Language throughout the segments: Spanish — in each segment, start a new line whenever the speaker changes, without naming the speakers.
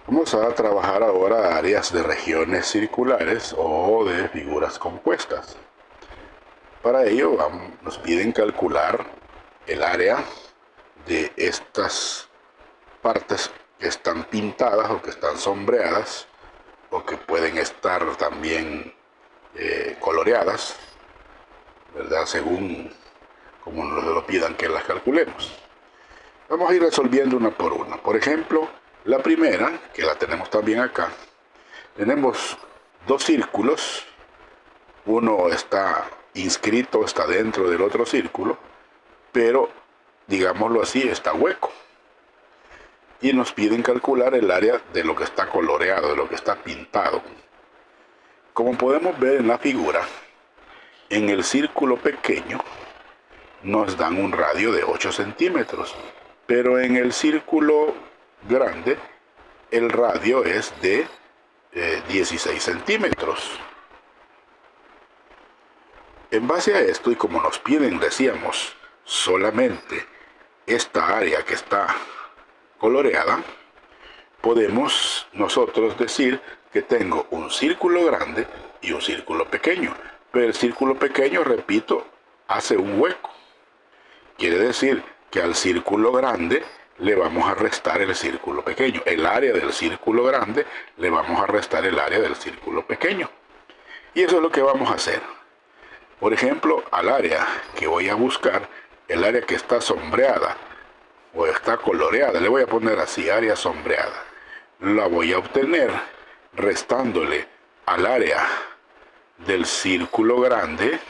Vamos a trabajar ahora áreas de regiones circulares o de figuras compuestas. Para ello nos piden calcular el área de estas partes que están pintadas o que están sombreadas o que pueden estar también coloreadas, ¿verdad? Según como nos lo pidan que las calculemos. Vamos a ir resolviendo una por una. Por ejemplo, la primera, que la tenemos también acá, tenemos dos círculos. Uno está inscrito, está dentro del otro círculo, pero, digámoslo así, está hueco. Y nos piden calcular el área de lo que está coloreado, de lo que está pintado. Como podemos ver en la figura, en el círculo pequeño nos dan un radio de 8 centímetros, pero en el círculo grande el radio es de 16 centímetros. En base a esto, y como nos piden, decíamos, solamente esta área que está coloreada, podemos nosotros decir que tengo un círculo grande y un círculo pequeño. Pero el círculo pequeño, repito, hace un hueco. Quiere decir que al círculo grande le vamos a restar el círculo pequeño. El área del círculo grande le vamos a restar el área del círculo pequeño. Y eso es lo que vamos a hacer. Por ejemplo, al área que voy a buscar, el área que está sombreada o está coloreada, le voy a poner así, área sombreada, la voy a obtener restándole al área del círculo grande,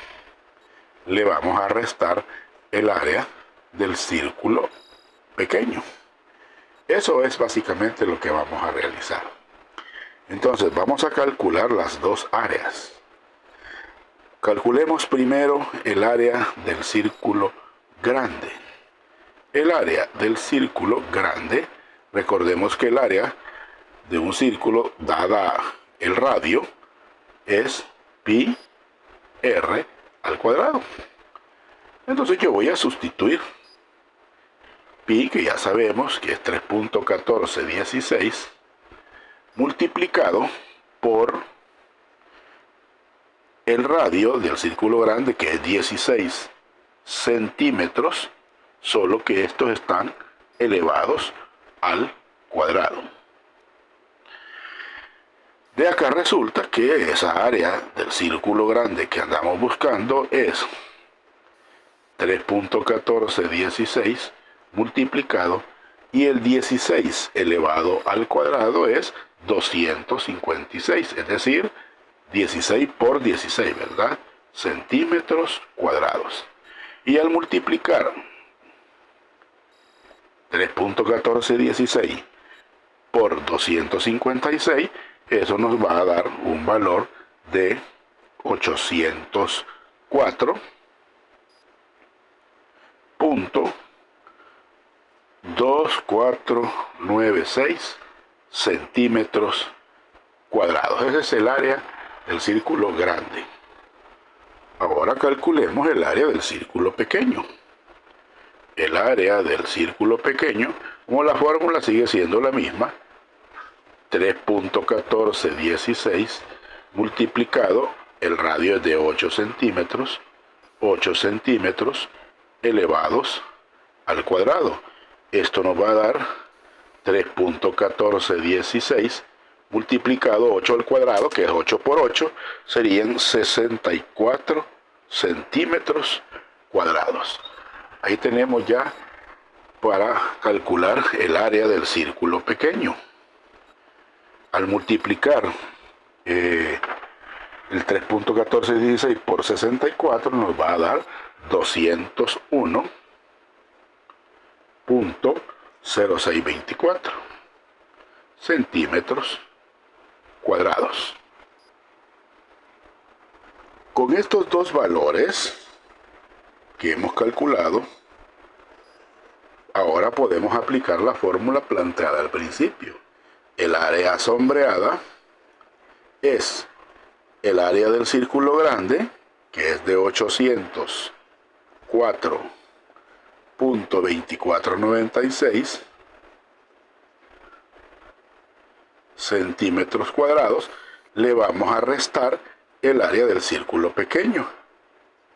le vamos a restar el área del círculo pequeño. Eso es básicamente lo que vamos a realizar. Entonces vamos a calcular las dos áreas. Calculemos primero el área del círculo grande. El área del círculo grande, recordemos que el área de un círculo, dada el radio, es pi r al cuadrado. Entonces yo voy a sustituir pi, que ya sabemos que es 3.1416, multiplicado por el radio del círculo grande, que es 16 centímetros, solo que estos están elevados al cuadrado. De acá resulta que esa área del círculo grande que andamos buscando es 3.1416 multiplicado, y el 16 elevado al cuadrado es 256, es decir, 16 por 16, ¿verdad? Centímetros cuadrados. Y al multiplicar 3.1416 por 256, eso nos va a dar un valor de 804.2496 centímetros cuadrados. Ese es el área del círculo grande. Ahora calculemos el área del círculo pequeño. El área del círculo pequeño, como la fórmula sigue siendo la misma, 3.1416 multiplicado, el radio es de 8 centímetros elevados al cuadrado. Esto nos va a dar 3.1416 multiplicado 8 al cuadrado, que es 8 por 8, serían 64 centímetros cuadrados. Ahí tenemos ya para calcular el área del círculo pequeño. Al multiplicar el 3.1416 por 64 nos va a dar 201.0624 centímetros cuadrados. Con estos dos valores que hemos calculado, ahora podemos aplicar la fórmula planteada al principio. El área sombreada es el área del círculo grande, que es de 804.2496, centímetros cuadrados, le vamos a restar el área del círculo pequeño,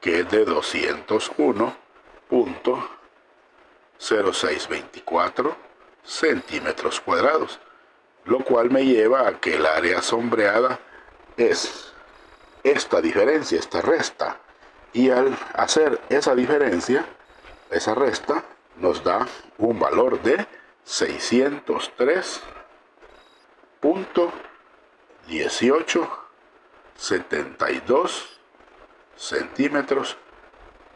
que es de 201.0624 centímetros cuadrados, lo cual me lleva a que el área sombreada es esta diferencia, esta resta, y al hacer esa diferencia, esa resta nos da un valor de 603.1872 centímetros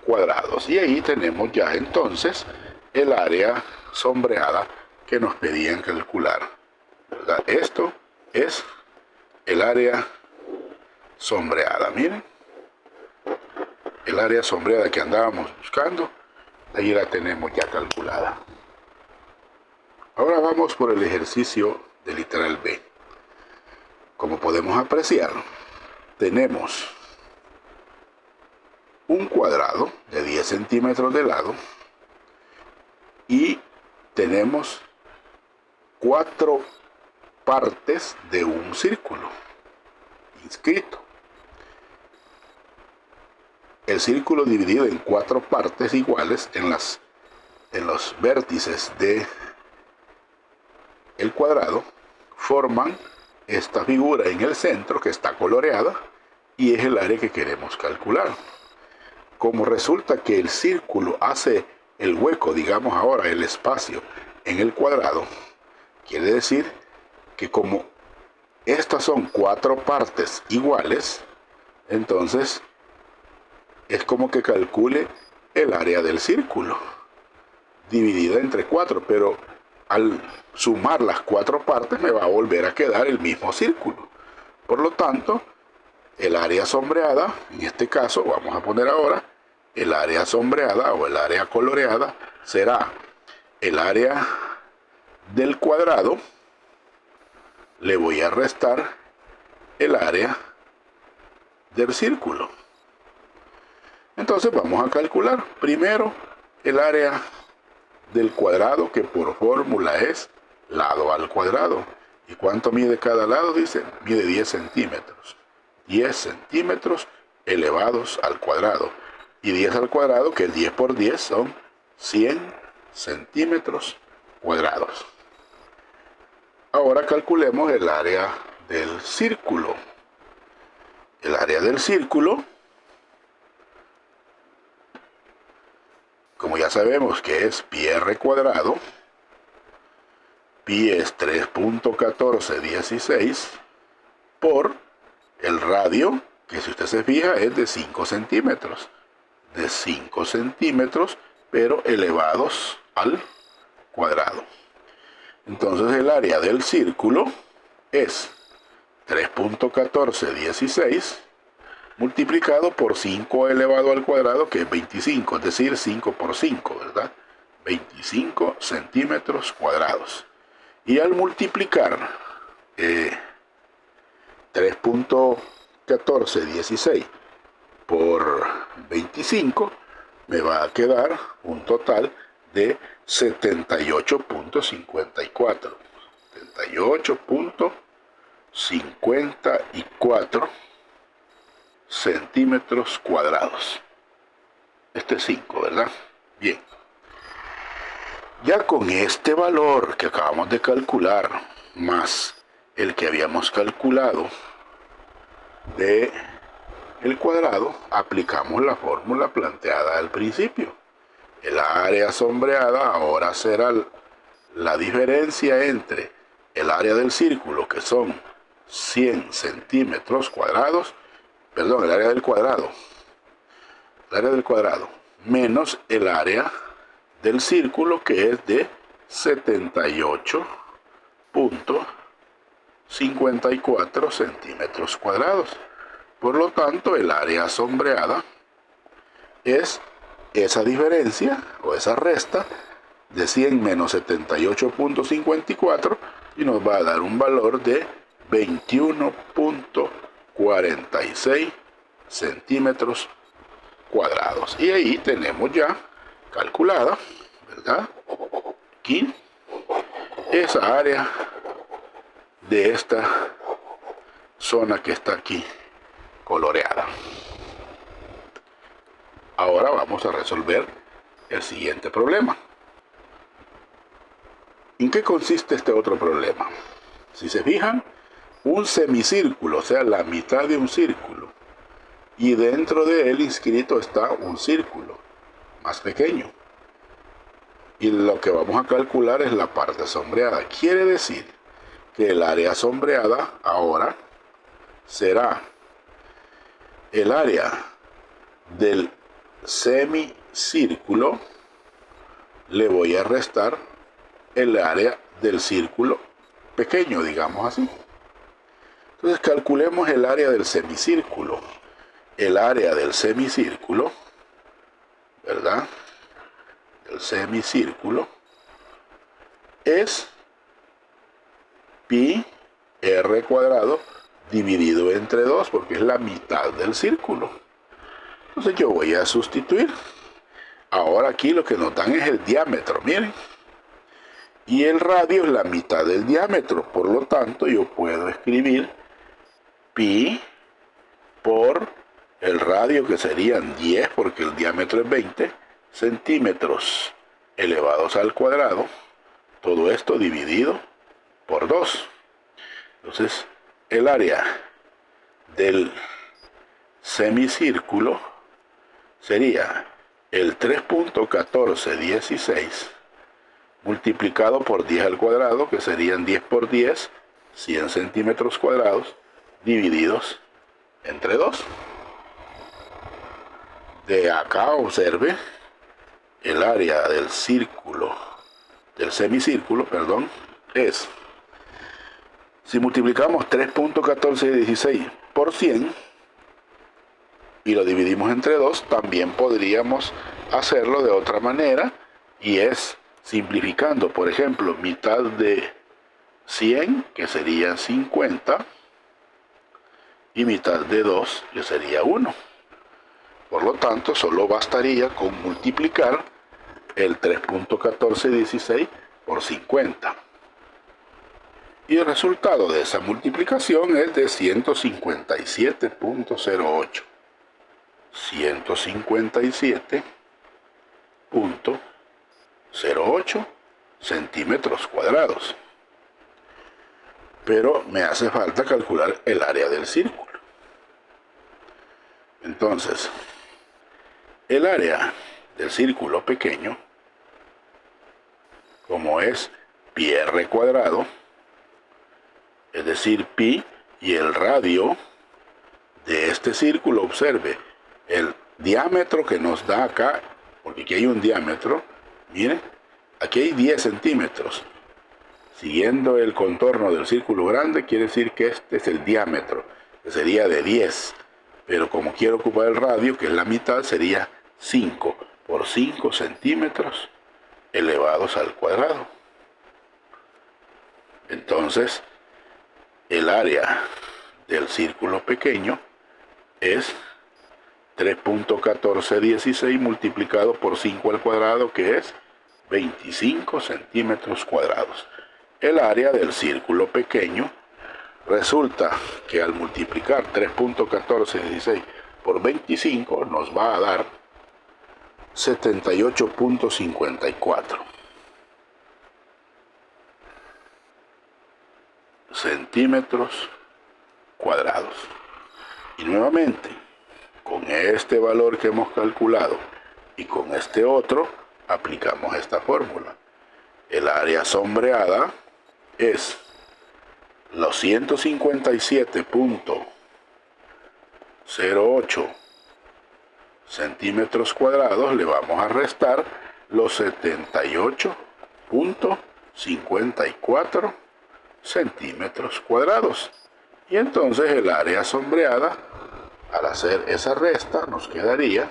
cuadrados. Y ahí tenemos ya entonces el área sombreada que nos pedían calcular, ¿verdad? Esto es el área sombreada. Miren, el área sombreada que andábamos buscando, ahí la tenemos ya calculada. Ahora vamos por el ejercicio de literal B. Como podemos apreciar, tenemos un cuadrado de 10 centímetros de lado y tenemos 4 partes de un círculo inscrito. El círculo dividido en 4 partes iguales en los vértices de el cuadrado forman esta figura en el centro que está coloreada y es el área que queremos calcular. Como resulta que el círculo hace el hueco, digamos ahora el espacio en el cuadrado, quiere decir que como estas son 4 partes iguales, entonces es como que calcule el área del círculo dividida entre 4, pero al sumar las 4 partes me va a volver a quedar el mismo círculo. Por lo tanto, el área sombreada, en este caso vamos a poner ahora el área sombreada o el área coloreada, será el área del cuadrado, le voy a restar el área del círculo. Entonces vamos a calcular primero el área del cuadrado, que por fórmula es lado al cuadrado. ¿Y cuánto mide cada lado? Dice, mide 10 centímetros. 10 centímetros elevados al cuadrado. Y 10 al cuadrado, que 10 por 10 son 100 centímetros cuadrados. Ahora calculemos el área del círculo. El área del círculo, como ya sabemos que es pi r cuadrado, pi es 3.1416 por el radio, que si usted se fija es de 5 centímetros. De 5 centímetros, pero elevados al cuadrado. Entonces el área del círculo es 3.1416 multiplicado por 5 elevado al cuadrado, que es 25, es decir, 5 por 5, ¿verdad? 25 centímetros cuadrados. Y al multiplicar 3.1416 por 25, me va a quedar un total de 78.54. 78.54 centímetros cuadrados. Este es 5, ¿verdad? Bien. Ya con este valor que acabamos de calcular, más el que habíamos calculado de el cuadrado, aplicamos la fórmula planteada al principio. El área sombreada ahora será la diferencia entre el área del círculo, que son 100 centímetros cuadrados, perdón, el área del cuadrado, menos el área del círculo, que es de 78.54 centímetros cuadrados. Por lo tanto, el área sombreada es esa diferencia o esa resta de 100 menos 78.54 y nos va a dar un valor de 21.46 centímetros cuadrados. Y ahí tenemos ya calculada, ¿verdad? Aquí esa área de esta zona que está aquí coloreada. Ahora vamos a resolver el siguiente problema. ¿En qué consiste este otro problema? Si se fijan, un semicírculo, o sea, la mitad de un círculo, y dentro de él inscrito está un círculo más pequeño. Y lo que vamos a calcular es la parte sombreada. Quiere decir que el área sombreada ahora será el área del semicírculo, le voy a restar el área del círculo pequeño, digamos así. Entonces calculemos el área del semicírculo. El área del semicírculo, ¿verdad? El semicírculo es pi r cuadrado dividido entre 2, porque es la mitad del círculo. Entonces yo voy a sustituir. Ahora aquí lo que nos dan es el diámetro, miren. Y el radio es la mitad del diámetro. Por lo tanto, yo puedo escribir pi por el radio, que serían 10, porque el diámetro es 20, centímetros elevados al cuadrado. Todo esto dividido por 2. Entonces, el área del semicírculo sería el 3.1416 multiplicado por 10 al cuadrado, que serían 10 por 10, 100 centímetros cuadrados, divididos entre 2. De acá observe el área del círculo, del semicírculo, perdón, es, si multiplicamos 3.1416 por 100 y lo dividimos entre 2, también podríamos hacerlo de otra manera, y es simplificando. Por ejemplo, mitad de 100, que sería 50, y mitad de 2, que sería 1. Por lo tanto, solo bastaría con multiplicar el 3.1416 por 50. Y el resultado de esa multiplicación es de 157.08. 157.08 centímetros cuadrados. Pero me hace falta calcular el área del círculo. Entonces, el área del círculo pequeño, como es pi r cuadrado, es decir, pi y el radio de este círculo, observe, el diámetro que nos da acá, porque aquí hay un diámetro, miren, aquí hay 10 centímetros. Siguiendo el contorno del círculo grande, quiere decir que este es el diámetro, que sería de 10. Pero como quiero ocupar el radio, que es la mitad, sería 5 por 5 centímetros elevados al cuadrado. Entonces, el área del círculo pequeño es 3.1416 multiplicado por 5 al cuadrado, que es 25 centímetros cuadrados. El área del círculo pequeño, resulta que al multiplicar 3.1416 por 25 nos va a dar 78.54 centímetros cuadrados. Y nuevamente, con este valor que hemos calculado y con este otro, aplicamos esta fórmula. El área sombreada es los 157.08 centímetros cuadrados, le vamos a restar los 78.54 centímetros cuadrados. Y entonces el área sombreada, al hacer esa resta, nos quedaría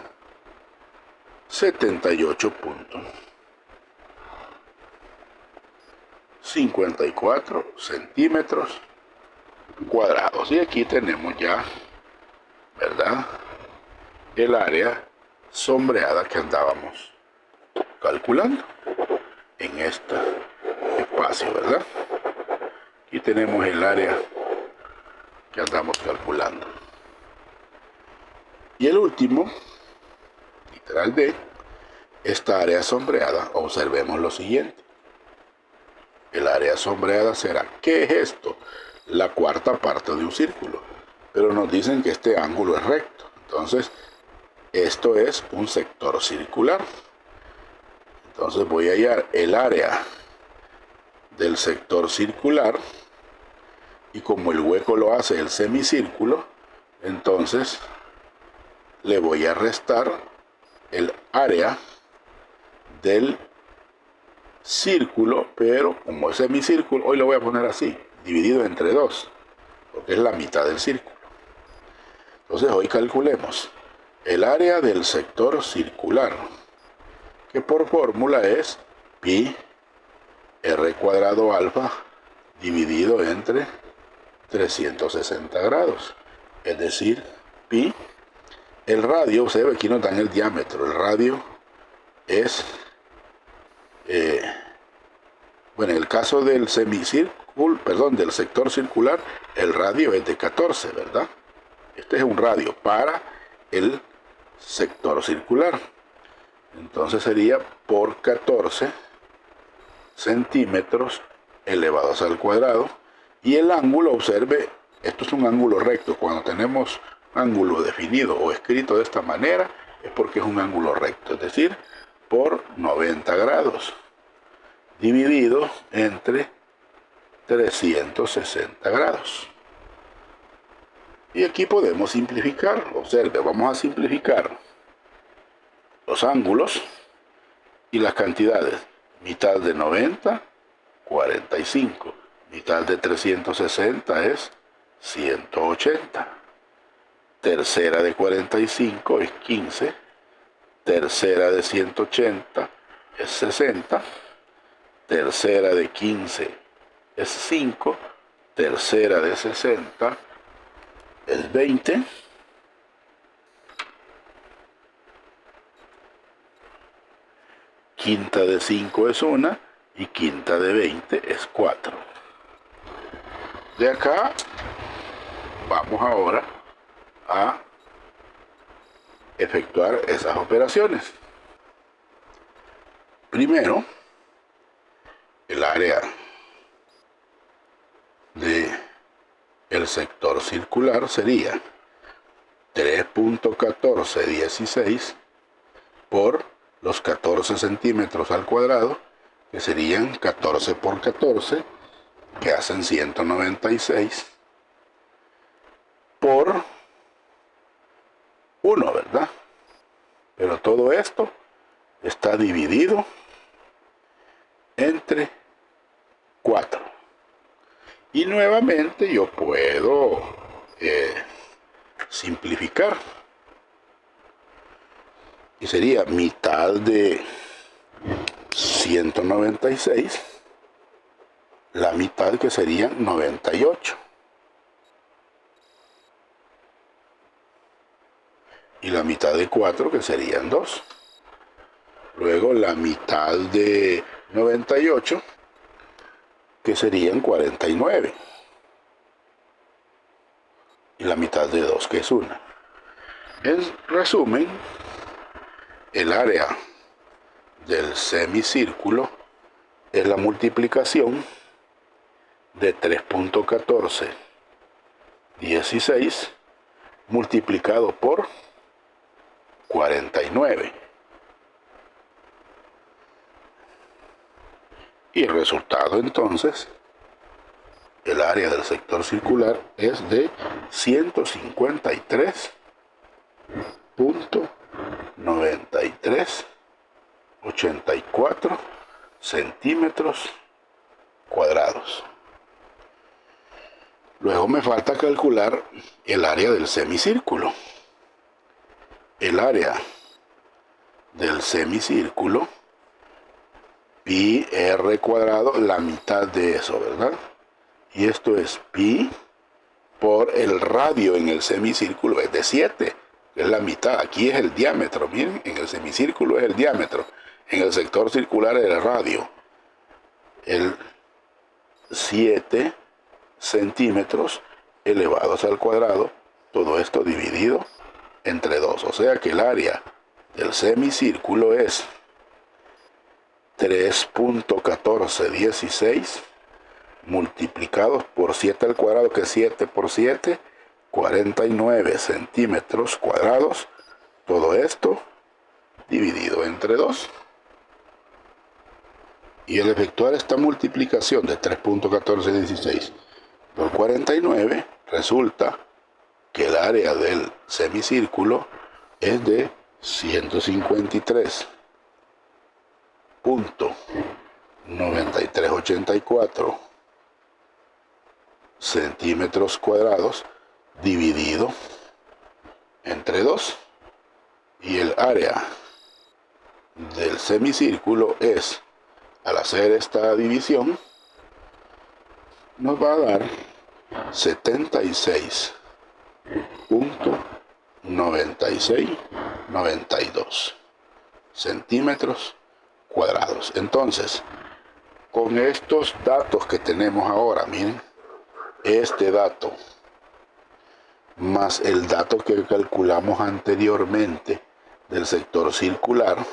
78.54 centímetros cuadrados. Y aquí tenemos ya, ¿verdad?, el área sombreada que andábamos calculando en este espacio, ¿verdad? y tenemos el área que andamos calculando. Y el último, literal D, esta área sombreada, observemos lo siguiente. El área sombreada será, ¿qué es esto? La cuarta parte de un círculo. Pero nos dicen que este ángulo es recto. Entonces, esto es un sector circular. Entonces voy a hallar el área del sector circular. Y como el hueco lo hace el semicírculo, entonces le voy a restar el área del círculo, pero como es semicírculo, hoy lo voy a poner así, dividido entre 2, porque es la mitad del círculo. Entonces hoy calculemos el área del sector circular, que por fórmula es pi r cuadrado alfa dividido entre 360 grados, es decir, pi. El radio, se ve aquí nos dan el diámetro, el radio es, bueno, en el caso del semicírculo, perdón, del sector circular, el radio es de 14, ¿verdad? Este es un radio para el sector circular. Entonces sería por 14 centímetros elevados al cuadrado. Y el ángulo, observe, esto es un ángulo recto. Cuando tenemos ángulo definido o escrito de esta manera, es porque es un ángulo recto, es decir, por 90 grados, dividido entre 360 grados. Y aquí podemos simplificar, observe, vamos a simplificar los ángulos y las cantidades. Mitad de 90, 45. Mitad de 360 es 180. Tercera de 45 es 15. Tercera de 180 es 60. Tercera de 15 es 5. Tercera de 60 es 20. Quinta de 5 es 1 y quinta de 20 es 4. De acá vamos ahora a efectuar esas operaciones. Primero, el área del sector circular sería 3.1416 por los 14 centímetros al cuadrado, que serían 14 por 14, que hacen 196, por 1, ¿verdad? Pero todo esto está dividido entre 4. Y nuevamente yo puedo simplificar. Y sería mitad de 196, la mitad que serían 98. Y la mitad de 4 que serían 2. Luego la mitad de 98 que serían 49. Y la mitad de 2 que es 1. En resumen, el área del semicírculo es la multiplicación de 3.1416 multiplicado por 49. Y el resultado entonces, el área del sector circular es de 153.9384 centímetros cuadrados. Luego me falta calcular el área del semicírculo. El área del semicírculo, pi r cuadrado, la mitad de eso, ¿verdad? Y esto es pi por el radio en el semicírculo, es de 7, que es la mitad. Aquí es el diámetro, miren, en el semicírculo es el diámetro, en el sector circular es el radio. El 7 centímetros elevados al cuadrado, todo esto dividido entre 2. O sea que el área del semicírculo es 3.1416 multiplicados por 7 al cuadrado, que es 7 por 7, 49 centímetros cuadrados. Todo esto dividido entre 2. Y al efectuar esta multiplicación de 3.1416 por 49, resulta que el área del semicírculo es de 153.9384 centímetros cuadrados dividido entre 2. Y el área del semicírculo es, al hacer esta división, nos va a dar 76.9692 centímetros cuadrados. Entonces, con estos datos que tenemos ahora, miren, este dato más el dato que calculamos anteriormente del sector circular,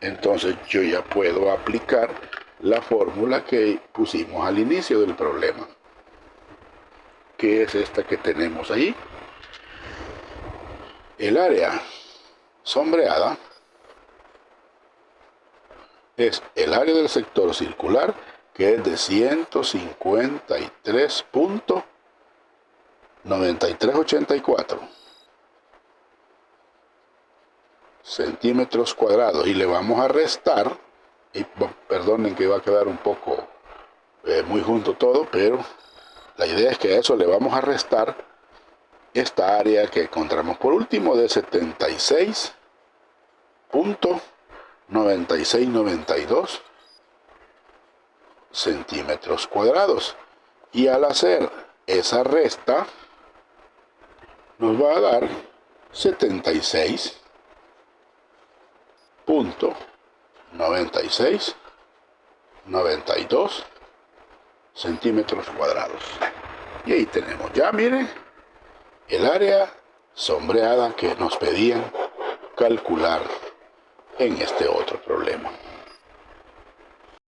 entonces yo ya puedo aplicar la fórmula que pusimos al inicio del problema, que es esta que tenemos ahí. El área sombreada es el área del sector circular, que es de 153.9384 centímetros cuadrados, y le vamos a restar, y perdonen que va a quedar un poco muy junto todo, pero la idea es que a eso le vamos a restar esta área que encontramos por último de 76.9692 centímetros cuadrados, y al hacer esa resta nos va a dar 76.9692 centímetros cuadrados. Y ahí tenemos ya, miren, el área sombreada que nos pedían calcular en este otro problema.